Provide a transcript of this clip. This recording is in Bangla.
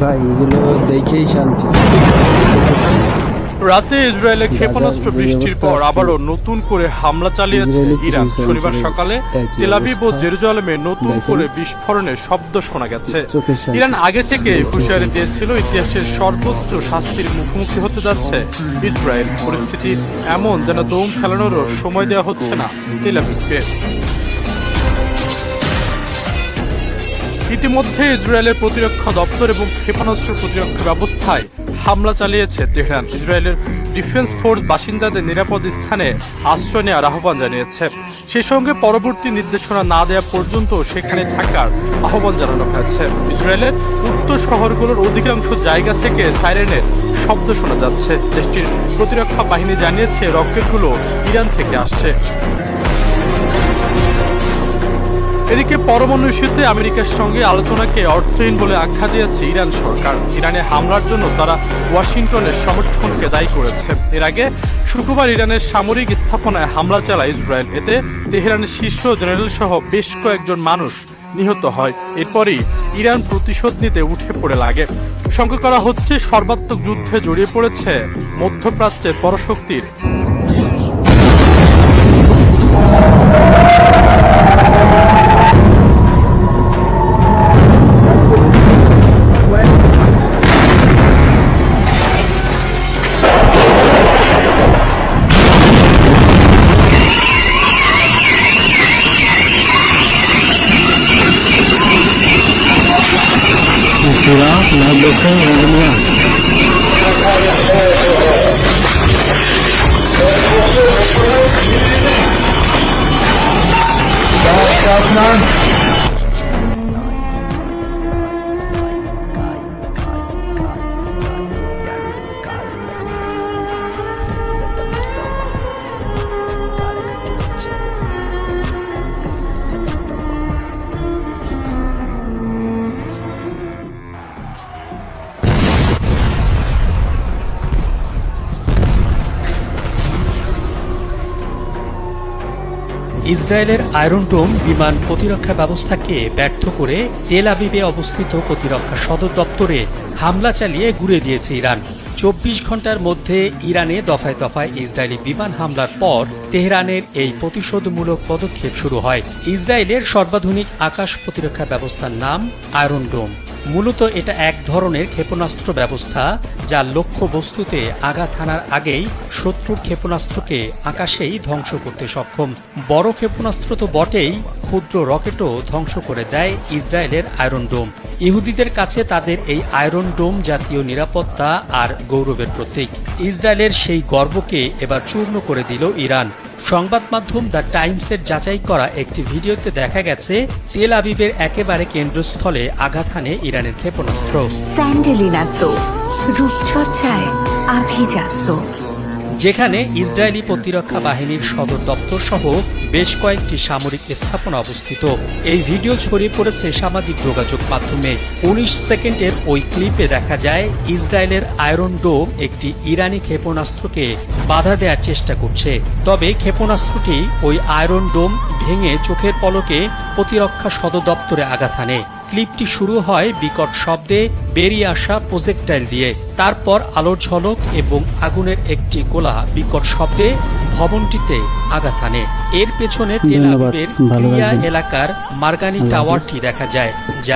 ভাই এগুলো দেখেই শান্তি। রাতে ইসরায়েলে ক্ষেপণাস্ত্র বৃষ্টির পর আবারও নতুন করে হামলা চালিয়েছে ইরান। শনিবার সকালে তেল আবিব ও জেরুজালেমে নতুন করে বিস্ফোরণের শব্দ শোনা গেছে। ইরান আগে থেকে হুঁশিয়ারি দিয়েছিল ইতিহাসের সর্বোচ্চ শাস্তির মুখোমুখি হতে যাচ্ছে ইসরায়েল। পরিস্থিতি এমন যেন দম ফেলানোরও সময় দেওয়া হচ্ছে না তেল আবিবকে। ইতিমধ্যে ইসরায়েলের প্রতিরক্ষা দপ্তর এবং ক্ষেপণাস্ত্র প্রতিরক্ষা ব্যবস্থায় হামলা চালিয়েছে তেহরান। ইসরায়েলের ডিফেন্স ফোর্স বাসিন্দাদের নিরাপদ স্থানে আশ্রয় নেওয়ার আহ্বান জানিয়েছে। সেই সঙ্গে পরবর্তী নির্দেশনা না দেওয়া পর্যন্ত সেখানে থাকার আহ্বান জানানো হয়েছে। ইসরায়েলের উত্তর শহরগুলোর অধিকাংশ জায়গা থেকে সাইরেনের শব্দ শোনা যাচ্ছে। দেশটির প্রতিরক্ষা বাহিনী জানিয়েছে রকেটগুলো ইরান থেকে আসছে। এদিকে পরমাণু ইস্যুতে আমেরিকার সঙ্গে আলোচনাকে অর্থহীন বলে আখ্যা দিয়েছে ইরান সরকার। ইরানে হামলার জন্য তারা ওয়াশিংটনের সমর্থনকে দায়ী করেছে। এর আগে শুক্রবার ইরানের সামরিক স্থাপনায় হামলা চালায় ইসরায়েল। এতে তেহরানের শীর্ষ জেনারেল সহ বেশ কয়েকজন মানুষ নিহত হয়। এরপরই ইরান প্রতিশোধ নিতে উঠে পড়ে লাগে। শঙ্কা করা হচ্ছে সর্বাত্মক যুদ্ধে জড়িয়ে পড়েছে মধ্যপ্রাচ্যের পরাশক্তির। ইসরায়েলের আয়রন ডোম বিমান প্রতিরক্ষা ব্যবস্থাকে ব্যর্থ করে তেল আবিবে অবস্থিত প্রতিরক্ষা সদর দপ্তরে হামলা চালিয়ে গুঁড়িয়ে দিয়েছে ইরান। 24 ঘন্টার মধ্যে ইরানে দফায় দফায় ইসরায়েলি বিমান হামলার পর তেহরানের এই প্রতিশোধমূলক পদক্ষেপ শুরু হয়। ইসরায়েলের সর্বাধুনিক আকাশ প্রতিরক্ষা ব্যবস্থার নাম আয়রন ডোম। মূলত এটা এক ধরনের ক্ষেপণাস্ত্র ব্যবস্থা যা লক্ষ্য বস্তুতে আঘাত হানার আগেই শত্রুর ক্ষেপণাস্ত্রকে আকাশেই ধ্বংস করতে সক্ষম। বড় ক্ষেপণাস্ত্র তো বটেই, ক্ষুদ্র রকেটও ধ্বংস করে দেয় ইসরায়েলের আয়রন ডোম। ইহুদিদের কাছে তাদের এই আয়রন ডোম জাতীয় নিরাপত্তা আর গৌরবের প্রতীক। ইসরায়েলের সেই গর্বকে এবার চূর্ণ করে দিল ইরান। সংবাদ মাধ্যম দ্য টাইমসের যাচাই করা একটি ভিডিওতে দেখা গেছে তেল আবিবের একেবারে কেন্দ্রস্থলে আঘাত হানে ইরানের ক্ষেপণাস্ত্র। স্যান্ডেলিনা সো, রূপচর্চায় আভিজাত্য। যেখানে ইসরায়েলি প্রতিরক্ষা বাহিনীর সদর দপ্তর সহ বেশ কয়েকটি সামরিক স্থাপনা অবস্থিত। এই ভিডিও ছড়িয়ে পড়েছে সামাজিক যোগাযোগ মাধ্যমে। 19 সেকেন্ডের ওই ক্লিপে দেখা যায় ইসরায়েলের আয়রন ডোম একটি ইরানি ক্ষেপণাস্ত্রকে বাধা দেওয়ার চেষ্টা করছে। তবে ক্ষেপণাস্ত্রটি ওই আয়রন ডোম ভেঙে চোখের পলকে প্রতিরক্ষা সদর দপ্তরে আঘাত হানে। ক্লিপটি শুরু হয় বিকট শব্দে বেরিয়ে আসা প্রজেক্টাইল দিয়ে। তারপর আলোর ঝলক এবং আগুনের একটি গোলা বিকট শব্দে ভবনটিতে আঘাত হানে। এর পেছনে তেল আবিবের ক্রিয়া এলাকার মার্গানি টাওয়ারটি দেখা যায়, যা